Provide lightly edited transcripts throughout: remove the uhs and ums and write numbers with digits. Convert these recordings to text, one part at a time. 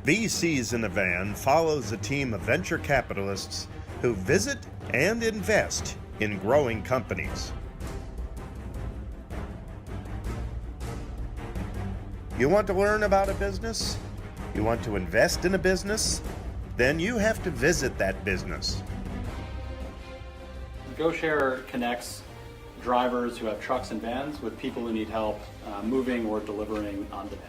VCs in a Van follows a team of venture capitalists who visit and invest in growing companies. You want to learn about a business? You want to invest in a business? Then you have to visit that business. GoShare connects drivers who have trucks and vans with people who need help moving or delivering on demand.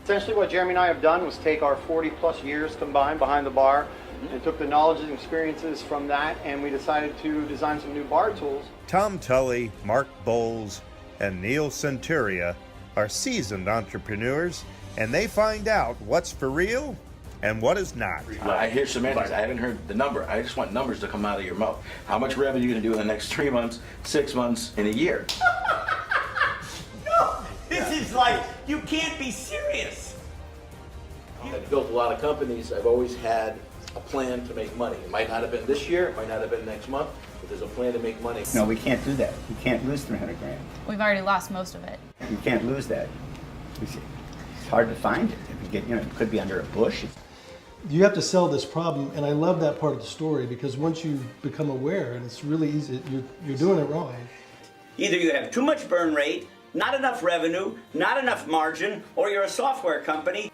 Essentially what Jeremy and I have done was take our 40 plus years combined behind the bar and took the knowledge and experiences from that, and we decided to design some new bar tools. Tom Tully, Mark Bowles, and Neil Centuria are seasoned entrepreneurs, and they find out what's for real and what is not. I hear semantics. I haven't heard the number. I just want numbers to come out of your mouth. How much revenue are you going to do in the next 3 months, 6 months, and a year? No, this is like, you can't be serious. I've built a lot of companies. I've always had a plan to make money. It might not have been this year, it might not have been next month, but there's a plan to make money. No, we can't do that. You can't lose 300 grand. We've already lost most of it. You can't lose that. It's hard to find it. If you get, it could be under a bush. You have to sell this problem, and I love that part of the story because once you become aware, and it's really easy, you're doing it wrong. Either you have too much burn rate, not enough revenue, not enough margin, or you're a software company.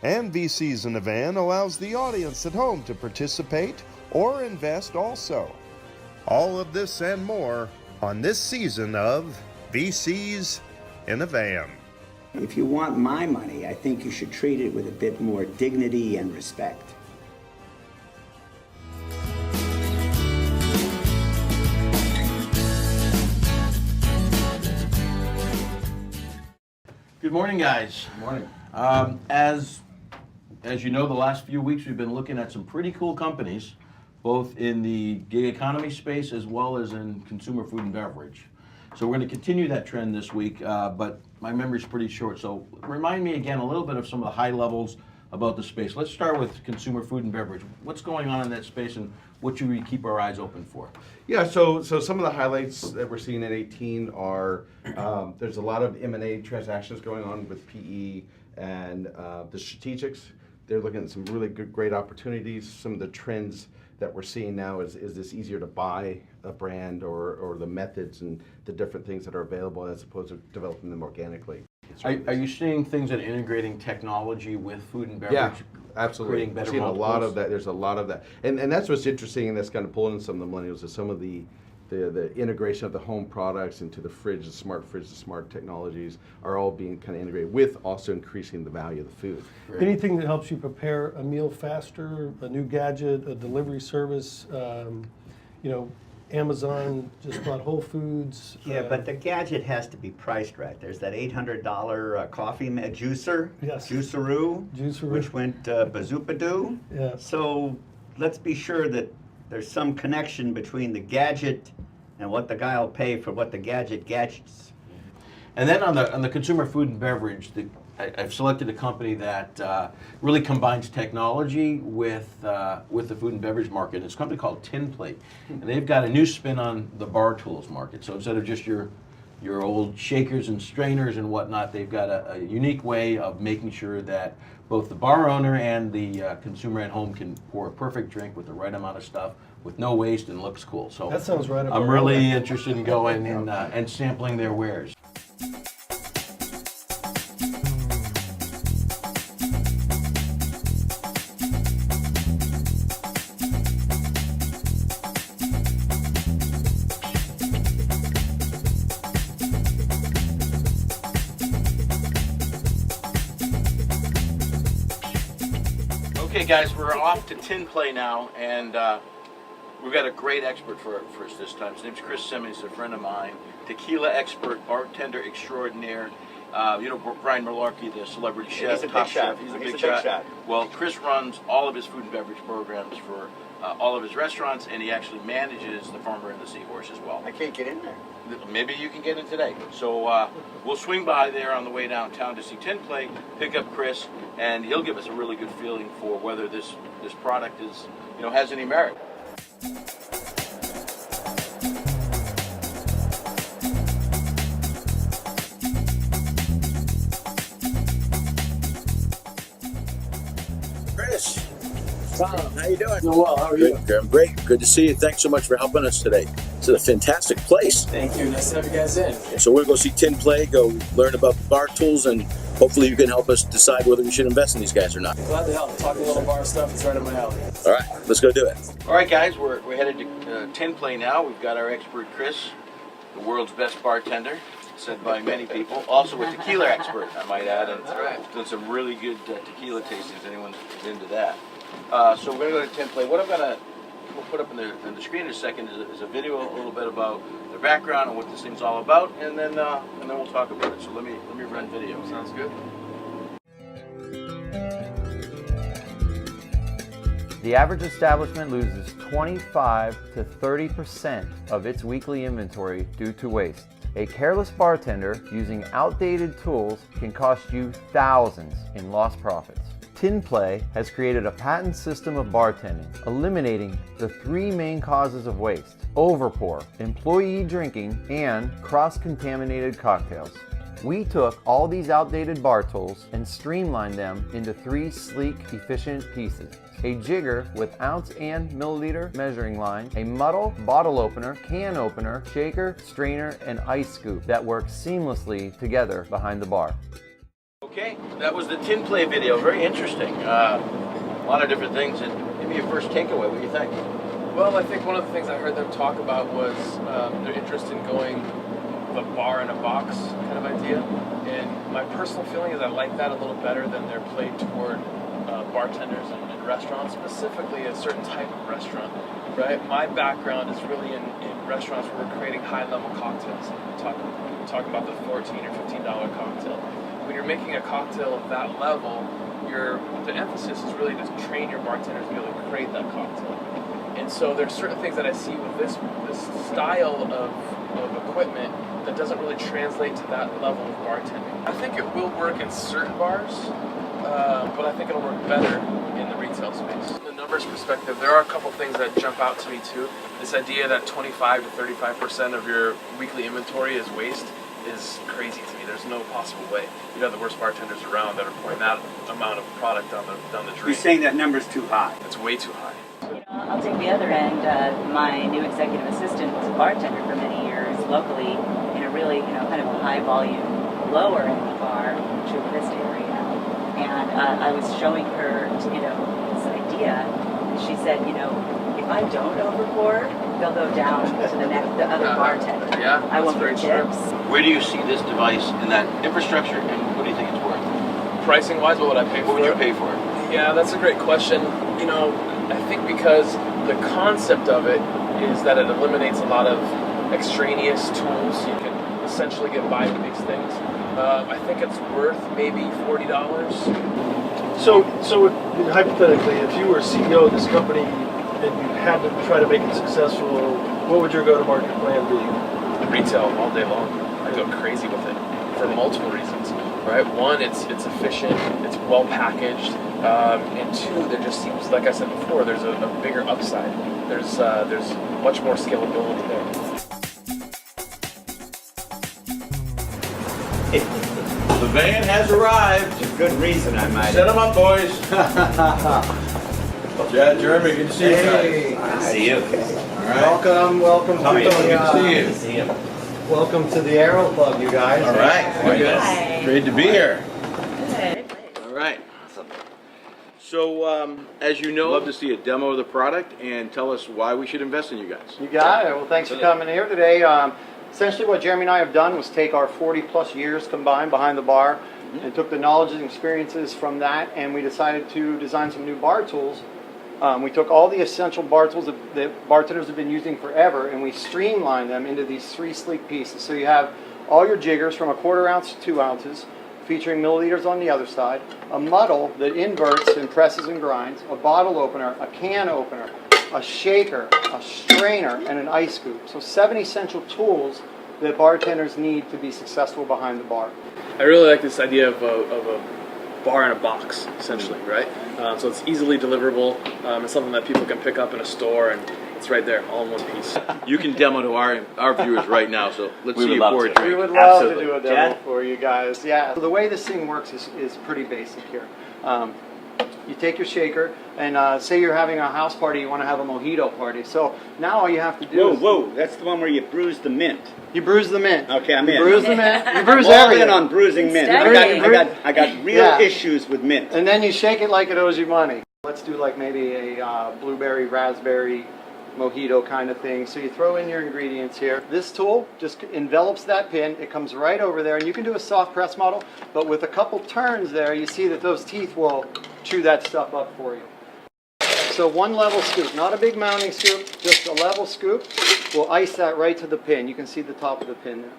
And VCs in a Van allows the audience at home to participate or invest also. All of this and more on this season of VCs in a Van. If you want my money, I think you should treat it with a bit more dignity and respect. Good morning, guys. Good morning. As you know, the last few weeks we've been looking at some pretty cool companies, both in the gig economy space as well as in consumer food and beverage. So we're going to continue that trend this week, but my memory's pretty short. So remind me again a little bit of some of the high levels about the space. Let's start with consumer food and beverage. What's going on in that space and what should we keep our eyes open for? Yeah, so some of the highlights that we're seeing in 18 are there's a lot of M&A transactions going on with PE and the strategics. They're looking at some really great opportunities. Some of the trends that we're seeing now is this easier to buy a brand or the methods and the different things that are available as opposed to developing them organically. Are you seeing things that are integrating technology with food and beverage? Yeah, absolutely. We're seeing a lot of that. There's a lot of that. And that's what's interesting, and that's kind of pulling in some of the millennials, is some of the integration of the home products into the fridge, the smart technologies are all being kind of integrated with also increasing the value of the food. Right. Anything that helps you prepare a meal faster, a new gadget, a delivery service, Amazon just bought Whole Foods. Yeah, but the gadget has to be priced right. There's that $800 coffee juicer, yes. Juiceroo, which went bazoopadoo. Yeah. So let's be sure that there's some connection between the gadget and what the guy will pay for what the gadget gets. And then on the consumer food and beverage, I've selected a company that really combines technology with the food and beverage market. It's a company called TinPlay's, and they've got a new spin on the bar tools market. So instead of just your old shakers and strainers and whatnot, they've got a unique way of making sure that both the bar owner and the consumer at home can pour a perfect drink with the right amount of stuff, with no waste, and looks cool. So that sounds right. I'm really interested in going and sampling their wares. Okay, guys, we're off to TinPlay now, and we've got a great expert for us this time. His name's Chris Simmons, a friend of mine, tequila expert, bartender extraordinaire. Brian Malarkey, the celebrity chef, top chef. He's a big shot. Well, Chris runs all of his food and beverage programs for all of his restaurants, and he actually manages the Farmer and the Seahorse as well. I can't get in there. Maybe you can get in today. So we'll swing by there on the way downtown to see TinPlay, pick up Chris, and he'll give us a really good feeling for whether this product is, has any merit. Tom, how you doing? Doing well. How are you? Good. I'm great. Good to see you. Thanks so much for helping us today. It's a fantastic place. Thank you. Nice to have you guys in. So we're going to go see TinPlay, go learn about bar tools, and hopefully you can help us decide whether we should invest in these guys or not. Glad to help. Talking a little bar stuff. It's right up my alley. All right, let's go do it. All right, guys, we're headed to TinPlay now. We've got our expert Chris, the world's best bartender, said by many people. Also a tequila expert, I might add, and done some really good tequila tastings. Anyone is into that. So we're going to go to TinPlay. What we'll put up on the screen in a second is a video a little bit about their background and what this thing's all about, and then we'll talk about it. So let me run video. Sounds good. The average establishment loses 25 to 30% of its weekly inventory due to waste. A careless bartender using outdated tools can cost you thousands in lost profits. TinPlay has created a patent system of bartending, eliminating the three main causes of waste: overpour, employee drinking, and cross-contaminated cocktails. We took all these outdated bar tools and streamlined them into three sleek, efficient pieces: a jigger with ounce and milliliter measuring line, a muddle, bottle opener, can opener, shaker, strainer, and ice scoop that works seamlessly together behind the bar. Okay, that was the TinPlay video. Very interesting. A lot of different things. And maybe your first takeaway. What do you think? Well, I think one of the things I heard them talk about was their interest in going the bar in a box kind of idea. And my personal feeling is I like that a little better than their play toward bartenders and restaurants, specifically a certain type of restaurant. Right? My background is really in restaurants where we're creating high-level cocktails. We're talking about the $14 or $15 cocktail. When you're making a cocktail of that level, the emphasis is really to train your bartenders to be able to create that cocktail. And so there's certain things that I see with this style of equipment that doesn't really translate to that level of bartending. I think it will work in certain bars, but I think it'll work better in the retail space. From the numbers perspective, there are a couple things that jump out to me too. This idea that 25 to 35% of your weekly inventory is waste is crazy to me. There's no possible way. You'd have the worst bartenders around that are pouring that amount of product down the drain. You're saying that number's too high. It's way too high. I'll take the other end. My new executive assistant was a bartender for many years locally in a really, kind of a high volume, lower end bar in Chula Vista area. And I was showing her, this idea. And she said, if I don't overpour, they'll go down to the other bartender. Yeah, I won't very get true. tips. Where do you see this device in that infrastructure, and what do you think it's worth? Pricing wise, what would I pay for it? What would you pay for it? Yeah, that's a great question. I think because the concept of it is that it eliminates a lot of extraneous tools. You can essentially get by with these things. I think it's worth maybe $40. So hypothetically, if you were CEO of this company and you had to try to make it successful, what would your go-to-market plan be? Retail all day long. I go crazy with it for multiple reasons. Right? One, it's efficient, it's well packaged, and two, there just seems, like I said before, there's a bigger upside. There's much more scalability there. The van has arrived. For good reason, I might Set add. them up, boys. Chad, Jeremy, good to see you guys. Good to see you. All right. Welcome Tommy, to good the, to see you. welcome to the Aero Club, you guys. All right. Hi. Great to be here. Good. All right. So, as you know, I'd love to see a demo of the product and tell us why we should invest in you guys. You got it. Well, thanks for coming here today. Essentially what Jeremy and I have done was take our 40 plus years combined behind the bar and took the knowledge and experiences from that, and we decided to design some new bar tools. We took all the essential bar tools that bartenders have been using forever, and we streamlined them into these three sleek pieces. So you have all your jiggers from 1/4 ounce to 2 ounces, featuring milliliters on the other side, a muddle that inverts and presses and grinds, a bottle opener, a can opener, a shaker, a strainer, and an ice scoop. So 7 essential tools that bartenders need to be successful behind the bar. I really like this idea of a bar in a box, essentially, right? So it's easily deliverable. It's something that people can pick up in a store, and it's right there, all in one piece. You can demo to our viewers right now, so let's see you pour a We drink. would love Absolutely. to do a demo Chad? for you guys. Yeah. So the way this thing works is pretty basic here. You take your shaker, and say you're having a house party, you want to have a mojito party. So now all you have to do is... Whoa, that's the one where you bruise the mint. You bruise the mint. Okay, I'm you in. Bruise the mint. You bruise I'm all everything. in on bruising mint. I got real issues with mint. And then you shake it like it owes you money. Let's do like maybe a blueberry, raspberry, mojito kind of thing. So you throw in your ingredients here. This tool just envelops that pin. It comes right over there, and you can do a soft press model, but with a couple turns there, you see that those teeth will chew that stuff up for you. So one level scoop, not a big mounting scoop, just a level scoop. We'll ice that right to the pin. You can see the top of the pin there.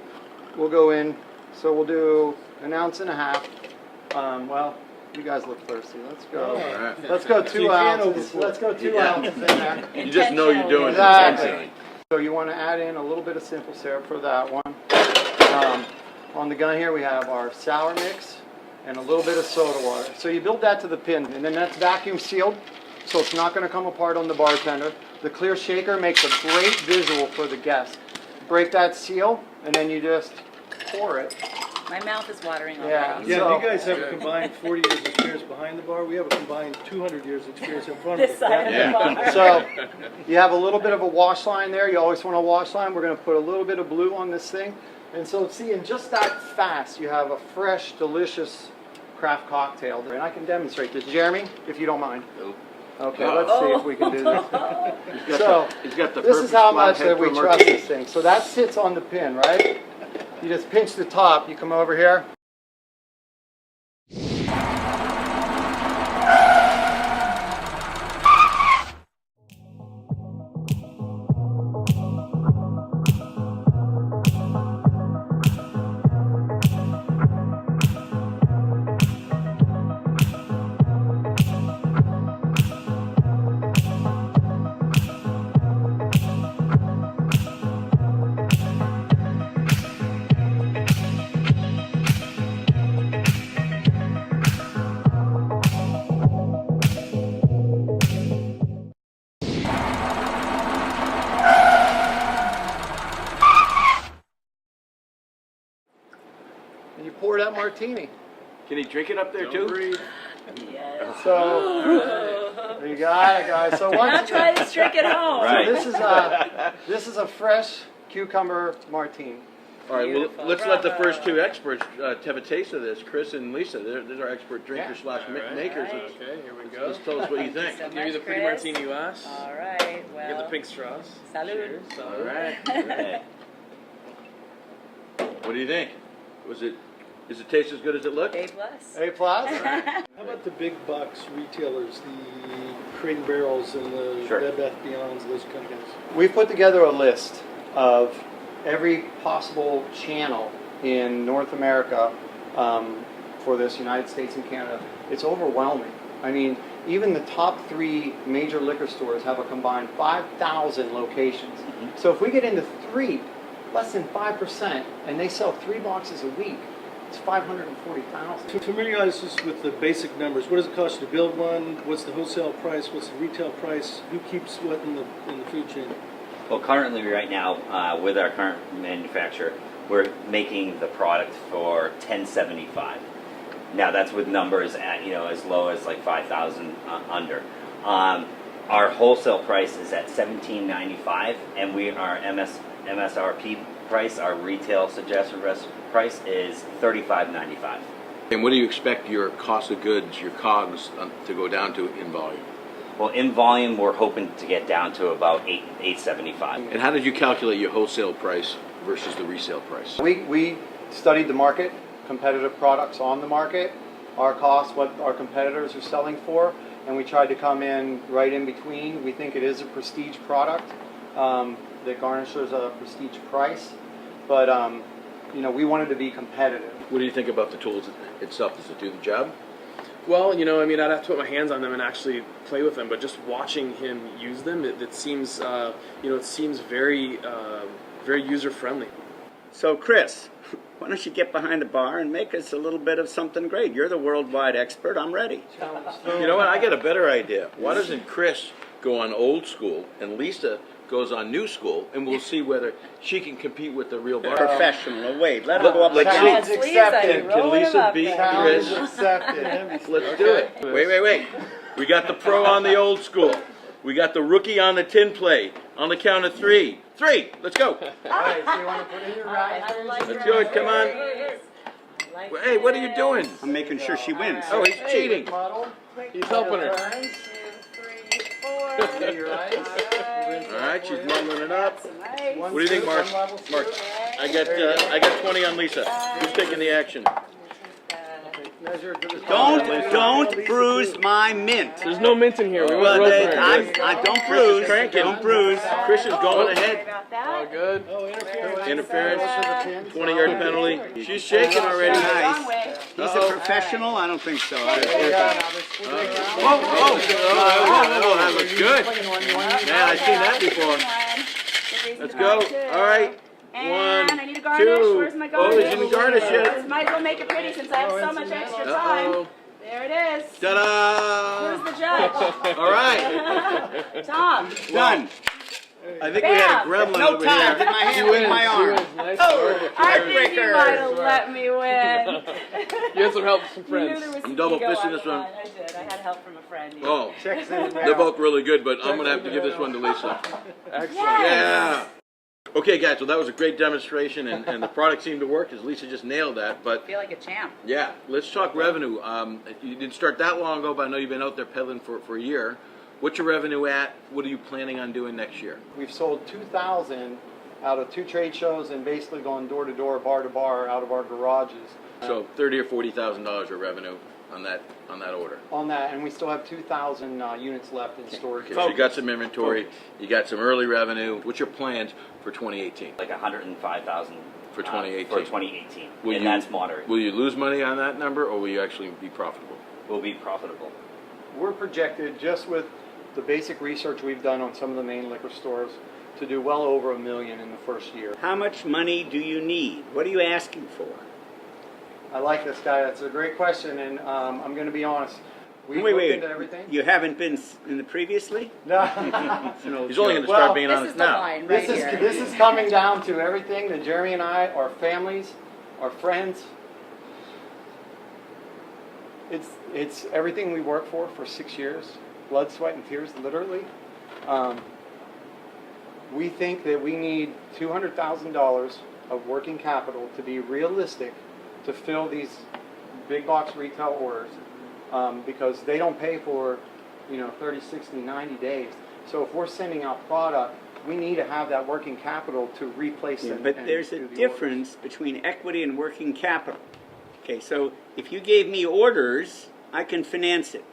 We'll go in, so we'll do 1.5 ounces. Well, you guys look thirsty. Let's go. Right. Let's go 2 ounces. Let's go 2 ounces in there. You just know you're doing exactly. So you want to add in a little bit of simple syrup for that one. On the gun here we have our sour mix and a little bit of soda water. So you build that to the pin, and then that's vacuum sealed, so it's not going to come apart on the bartender. The clear shaker makes a great visual for the guest. Break that seal, and then you just pour it. My mouth is watering already. Yeah, So, you guys have a combined 40 years experience behind the bar. We have a combined 200 years experience in front of This us. side of the bar. so you have a little bit of a wash line there. You always want a wash line. We're going to put a little bit of blue on this thing. And so see, in just that fast, you have a fresh, delicious craft cocktail. And I can demonstrate this. Jeremy, if you don't mind. Okay, let's see if we can do this. So, this is how much that we trust this thing. So that sits on the pin, right? You just pinch the top. You come over here. And you pour that martini. Can he drink it up there too? Yes. So you got it, guys. So Now once try this trick at home. so this is a fresh cucumber martini. All right, well, Beautiful. let's let the first two experts have a taste of this. Chris and Lisa, they're our expert drinkers slash makers. Right. Okay, here we go. Let's tell us what you think. So Give you the much, pretty Chris. martini glass. All right. Well. Get the pink straws. Salud. Cheers. All right. What do you think? Does it taste as good as it looks? A plus. A plus. How about the big box retailers, the Crate and Barrels and the Bed Bath Beyonds, those kind of guys? We've put together a list of every possible channel in North America for this, United States and Canada. It's overwhelming. I mean, even the top 3 major liquor stores have a combined 5,000 locations. Mm-hmm. So if we get into 3, less than 5%, and they sell 3 boxes a week, it's 540,000. To familiarize us with the basic numbers, what does it cost you to build one? What's the wholesale price? What's the retail price? Who keeps what in the food chain? Well, currently, right now, with our current manufacturer, we're making the product for $10.75. Now, that's with numbers at as low as like 5,000 under. Our wholesale price is at $17.95, and our MSRP price, our retail suggested price, is $35.95. And what do you expect your cost of goods, your COGS, to go down to in volume? Well, in volume, we're hoping to get down to about $8.75. And how did you calculate your wholesale price versus the resale price? We studied the market, competitive products on the market, our costs, what our competitors are selling for, and we tried to come in right in between. We think it is a prestige product that garnishes a prestige price, but we wanted to be competitive. What do you think about the tools itself? Does it do the job? Well, I'd have to put my hands on them and actually play with them. But just watching him use them, it seems, it seems very, very user friendly. So, Chris, why don't you get behind the bar and make us a little bit of something great? You're the worldwide expert. I'm ready. You know what? I got a better idea. Why doesn't Chris go on old school and Lisa goes on New School, and we'll see whether she can compete with the real bar. Professional. Wait, let her go up like Challenge she. accepted. Can Lisa beat Chris? Challenge accepted. Let's do it. Wait. We got the pro on the old school. We got the rookie on the tin play. On the count of three. Let's go. All right, so you want to put in your raspberries? Let's do it. Come on. Hey, what are you doing? I'm making sure she wins. Oh, he's cheating. Model. He's helping her. 1, 2, 3, 4. Your eyes. All right, she's muddling it up. Nice. What do you think, Mark? Mark, I got 20 on Lisa. Who's taking the action? Measure to the Don't bruise my mint. There's no mint in here. We Well, want rosemary. I don't bruise. cranking. Don't bruise. Chris is going Sorry ahead. about Oh, that. good. Interference. 20-yard penalty. She's shaking already. Nice. He's a professional? I don't think so. Whoa, that looks good. Man, I've seen that before. Let's go. All right. And One, I need a garnish. two. Where's my Oh, garnish? they didn't garnish yet. Might as well make it pretty since I have so much extra time. Uh-oh. There it is. Ta-da! Who's the judge? All right. Tom. Done. I think we had a Bam. gremlin No over time. here. Did my hand with my arm. Nice Oh, I think you tiebreaker. might have let me win. You had some help from some You knew friends. there was I'm double ego fisting on this the one. line. I did. I had help from a friend. Oh, Checks in the they're mail. both really good, but I'm going to have to give this one to Lisa. Excellent. Yeah. Okay, guys, so that was a great demonstration, and the product seemed to work, because Lisa just nailed that. But I feel like a champ. yeah, let's talk revenue. You didn't start that long ago, but I know you've been out there peddling for a year. What's your revenue at? What are you planning on doing next year? We've sold 2,000 out of 2 trade shows and basically gone door to door, bar to bar, out of our garages. So $30,000 or $40,000 of revenue on that order. On that, and we still have 2,000 units left in storage. Okay, so you got some inventory, you got some early revenue. What's your plans for 2018? Like 105,000 For 2018. For 2018, Will and you- that's moderate. Will you lose money on that number, or will you actually be profitable? We'll be profitable. We're projected, just with the basic research we've done on some of the main liquor stores, to do well over $1 million in the first year. How much money do you need? What are you asking for? I like this guy. That's a great question, and I'm going to be honest. We've Wait, looked wait. into everything. You haven't been in the previously? No. It's an old He's only going joke. to start Well, being This honest is the now. line right here. This is coming down to everything that Jeremy and I, our families, our friends. It's everything we worked for 6 years, blood, sweat, and tears, literally. We think that we need $200,000 of working capital to be realistic to fill these big box retail orders, because they don't pay for 30, 60, 90 days. So if we're sending out product, we need to have that working capital to replace it. But there's a difference between equity and working capital. Okay, so if you gave me orders, I can finance it.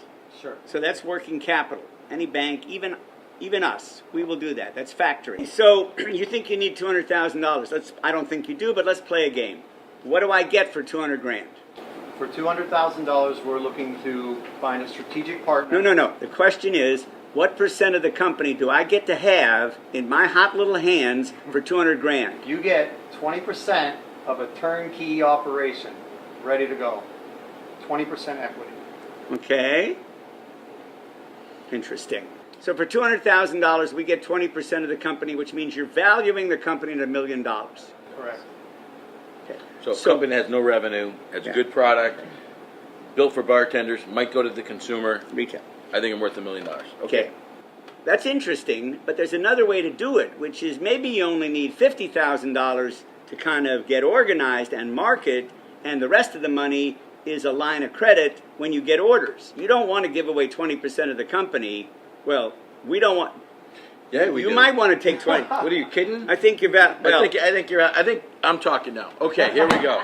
Sure. So that's working capital. Any bank, even us, we will do that. That's factoring. So you think you need $200,000. I don't think you do, but let's play a game. What do I get for 200 grand? For $200,000, we're looking to find a strategic partner. No. The question is, what percent of the company do I get to have in my hot little hands for 200 grand? You get 20% of a turnkey operation ready to go. 20% equity. Okay. Interesting. So for $200,000, we get 20% of the company, which means you're valuing the company at $1 million. Correct. Okay. So a company has no revenue, has a good product, built for bartenders, might go to the consumer. Retail. I think I'm worth $1 million. Okay. That's interesting, but there's another way to do it, which is maybe you only need $50,000 to kind of get organized and market, and the rest of the money is a line of credit when you get orders. You don't want to give away 20% of the company. Well, we don't want. Yeah, we You do. might want to take 20. What are you kidding? I think you're about. Well, I think I'm talking now. Okay, here we go.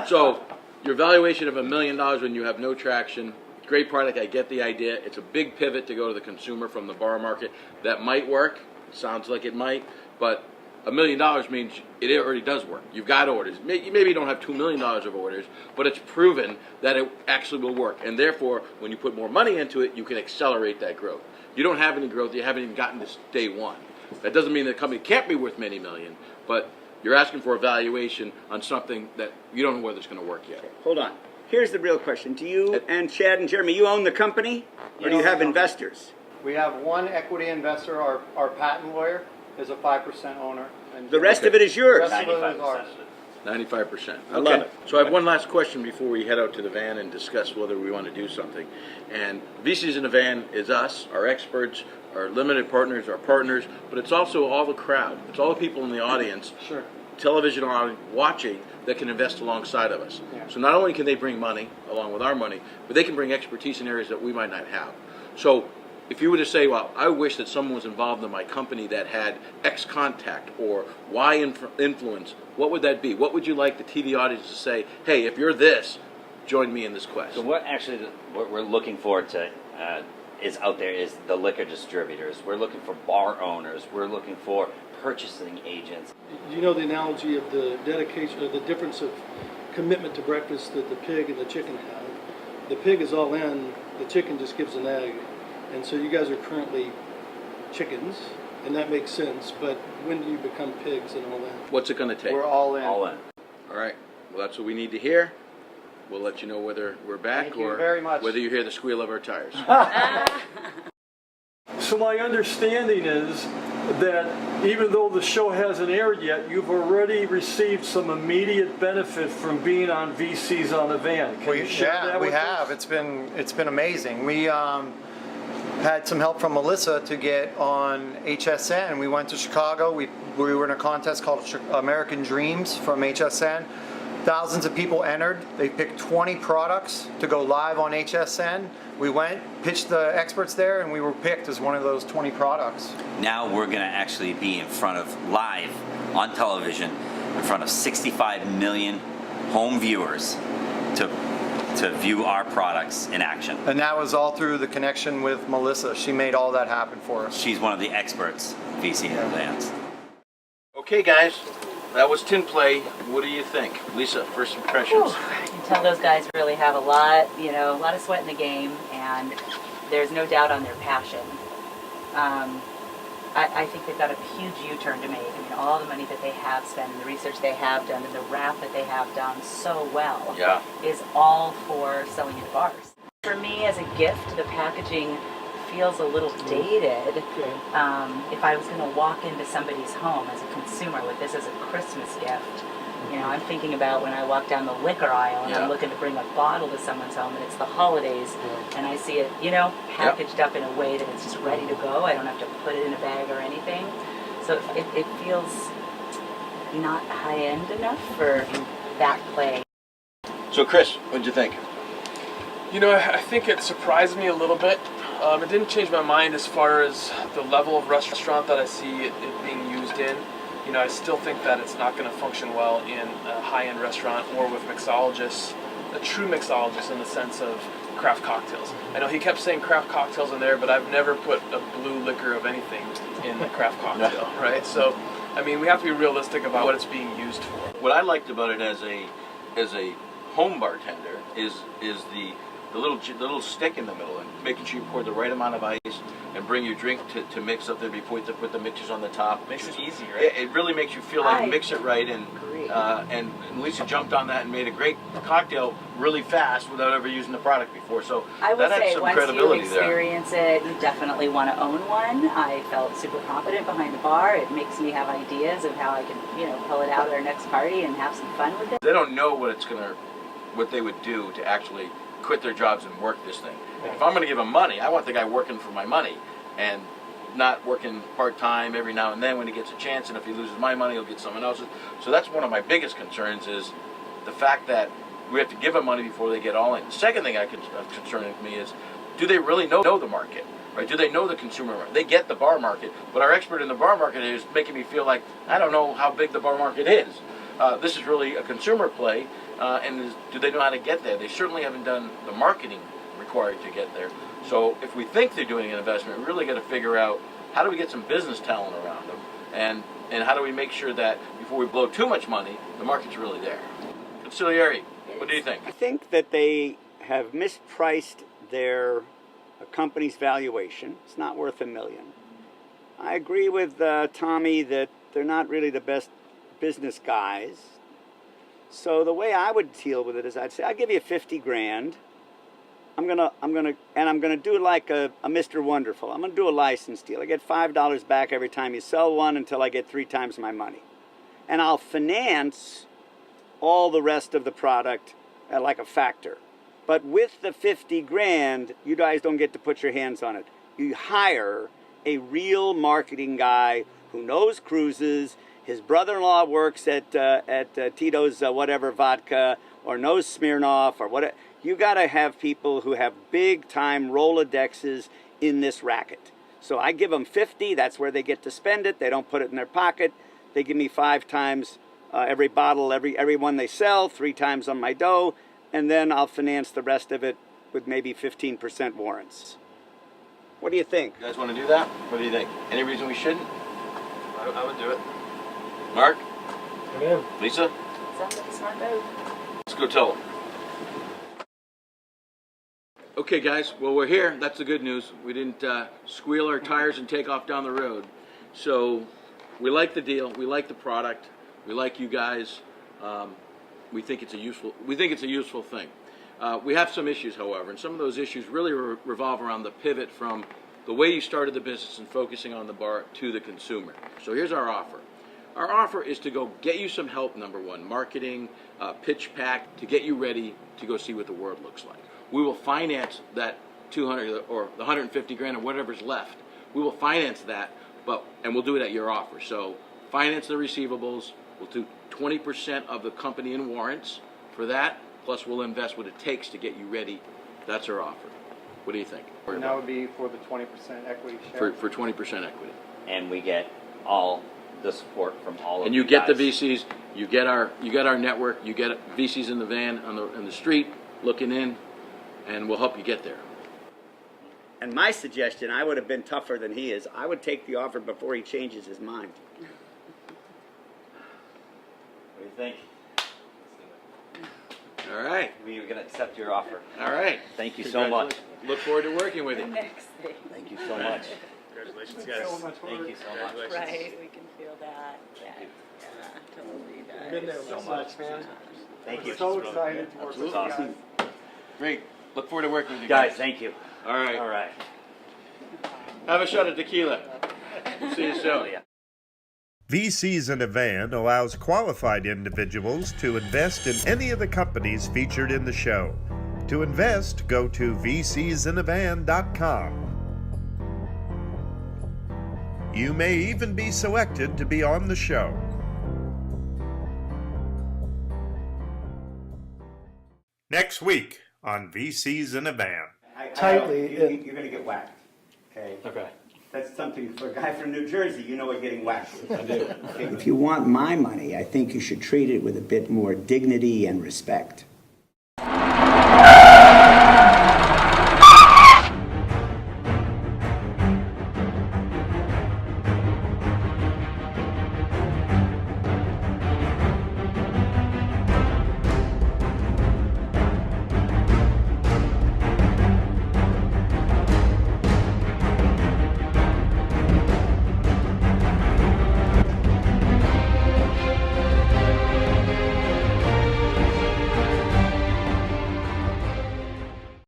So your valuation of $1 million when you have no traction. Great product. I get the idea. It's a big pivot to go to the consumer from the bar market. That might work. Sounds like it might, but $1 million means it already does work. You've got orders. Maybe you don't have $2 million of orders, but it's proven that it actually will work. And therefore, when you put more money into it, you can accelerate that growth. You don't have any growth. You haven't even gotten to day one. That doesn't mean the company can't be worth many million, but you're asking for a valuation on something that you don't know whether it's going to work yet. hold on. Here's the real question. Do you and Chad and Jeremy, you own the company? Or do you have investors? We have one equity investor, our patent lawyer, is a 5% owner. And The rest of it is yours. The rest of it is ours. 95%. I Okay. love it. So I have one last question before we head out to the van and discuss whether we want to do something. And VCs in the Van is us, our experts, our limited partners, our partners, but it's also all the crowd. It's all the people in the audience, Sure. television audience watching that can invest alongside of us. Yeah. So not only can they bring money along with our money, but they can bring expertise in areas that we might not have. So if you were to say, well, I wish that someone was involved in my company that had X contact or Y influence, what would that be? What would you like the TV audience to say, hey, if you're this, join me in this quest? So what we're looking forward to is out there is the liquor distributors. We're looking for bar owners. We're looking for purchasing agents. You know the analogy of the dedication, or the difference of commitment to breakfast that the pig and the chicken have. The pig is all in, the chicken just gives an egg. And so you guys are currently chickens, and that makes sense, but when do you become pigs and all that? What's it going to take? We're all in. All in. All right. Well, that's what we need to hear. We'll let you know whether we're back Thank you or very much. whether you hear the squeal of our tires. So my understanding is that even though the show hasn't aired yet, you've already received some immediate benefit from being on VCs on the Van. Can you share that we with have. us? It's been amazing. We had some help from Melissa to get on HSN. We went to Chicago. We were in a contest called American Dreams from HSN. Thousands of people entered. They picked 20 products to go live on HSN. We went, pitched the experts there, and we were picked as one of those 20 products. Now we're going to actually be in front of live on television in front of 65 million home viewers to view our products in action. And that was all through the connection with Melissa. She made all that happen for us. She's one of the experts, VC in advance. Okay, guys, that was TinPlay. What do you think? Lisa, first impressions. I can tell those guys really have a lot of sweat in the game, and there's no doubt on their passion. I think they've got a huge U-turn to make. I mean, all the money that they have spent and the research they have done and the wrap that they have done so well is all for selling into bars. For me, as a gift, the packaging feels a little dated. If I was going to walk into somebody's home as a consumer with this as a Christmas gift, I'm thinking about when I walk down the liquor aisle and I'm looking to bring a bottle to someone's home and it's the holidays and I see it, packaged up in a way that it's just ready to go. I don't have to put it in a bag or anything. So it feels not high-end enough for that play. So, Chris, what'd you think? I think it surprised me a little bit. It didn't change my mind as far as the level of restaurant that I see it being used in. I still think that it's not going to function well in a high-end restaurant or with mixologists, a true mixologist in the sense of craft cocktails. I know he kept saying craft cocktails in there, but I've never put a blue liquor of anything in the craft cocktail, right? So, we have to be realistic about what it's being used for. What I liked about it as a home bartender is the little stick in the middle and making sure you pour the right amount of ice and bring your drink to mix up there before you put the mixers on the top. Makes it easy, right? It really makes you feel like you mix it right, and Lisa jumped on that and made a great cocktail really fast without ever using the product before. So I will that had say, some once you credibility experience it, you definitely want to own one. I felt super confident behind the bar. It makes me have ideas of how I can, pull it out at our next party and have some fun with it. They don't know what they would do to actually quit their jobs and work this thing. Like if I'm going to give them money, I want the guy working for my money and not working part-time every now and then when he gets a chance, and if he loses my money, he'll get someone else's. So that's one of my biggest concerns is the fact that we have to give them money before they get all in. The second thing concerning me is, do they really know the market? Right? Do they know the consumer market? They get the bar market, but our expert in the bar market is making me feel like I don't know how big the bar market is. This is really a consumer play, and do they know how to get there? They certainly haven't done the marketing required to get there. So if we think they're doing an investment, we really got to figure out how do we get some business talent around them, and how do we make sure that before we blow too much money, the market's really there. Consigliere, what do you think? I think that they have mispriced their company's valuation. It's not worth $1 million. I agree with Tommy that they're not really the best business guys. So the way I would deal with it is I'd say, I'll give you 50 grand I'm gonna do like a Mr. Wonderful. I'm gonna do a license deal. I get $5 back every time you sell one until I get 3 times my money, and I'll finance all the rest of the product like a factor. But with the 50 grand, you guys don't get to put your hands on it. You hire a real marketing guy who knows cruises. His brother-in-law works at Tito's whatever vodka, or knows Smirnoff, or whatever. You got to have people who have big-time Rolodexes in this racket. So I give them 50. That's where they get to spend it. They don't put it in their pocket. They give me 5 times every bottle, every one they sell, 3 times on my dough, and then I'll finance the rest of it with maybe 15% warrants. What do you think? You guys want to do that? What do you think? Any reason we shouldn't? I would do it. Mark? Yeah. Lisa? Sounds like a smart move. Let's go tell them. Okay, guys. Well, we're here. That's the good news. We didn't squeal our tires and take off down the road. So we like the deal. We like the product. We like you guys. We think it's a useful thing. We have some issues, however, and some of those issues really revolve around the pivot from the way you started the business and focusing on the bar to the consumer. So here's our offer. Our offer is to go get you some help, number one, marketing, pitch pack, to get you ready to go see what the world looks like. We will finance that 200 or the 150 grand or whatever's left. We will finance that, and we'll do it at your offer. So finance the receivables. We'll do 20% of the company in warrants for that, plus we'll invest what it takes to get you ready. That's our offer. What do you think? And that would be for the 20% equity share. For 20% equity. And we get all the support from all of And you you get guys. the VCs, you get our network, you get VCs in the van on the street looking in, and we'll help you get there. And my suggestion, I would have been tougher than he is. I would take the offer before he changes his mind. What do you think? All right. We're going to accept your offer. All right. Thank you so much. Look forward to working with you. Next thing. Thank you so much. Congratulations, Thank you guys. so much. Thank you so much. Right, we can feel that. Yeah, totally does. Been there so much, man. Thank you. So excited to work with you guys. Great. Look forward to working with you Guys, thank you. All right. All right. Have a shot of tequila. We'll see you soon. VCs in a Van allows qualified individuals to invest in any of the companies featured in the show. To invest, go to vcsinavan.com. You may even be selected to be on the show. Next week on VCs in a Van. Tightly, You're going to get whacked. Okay. That's something for a guy from New Jersey, you know what getting whacked is. I do. If you want my money, I think you should treat it with a bit more dignity and respect.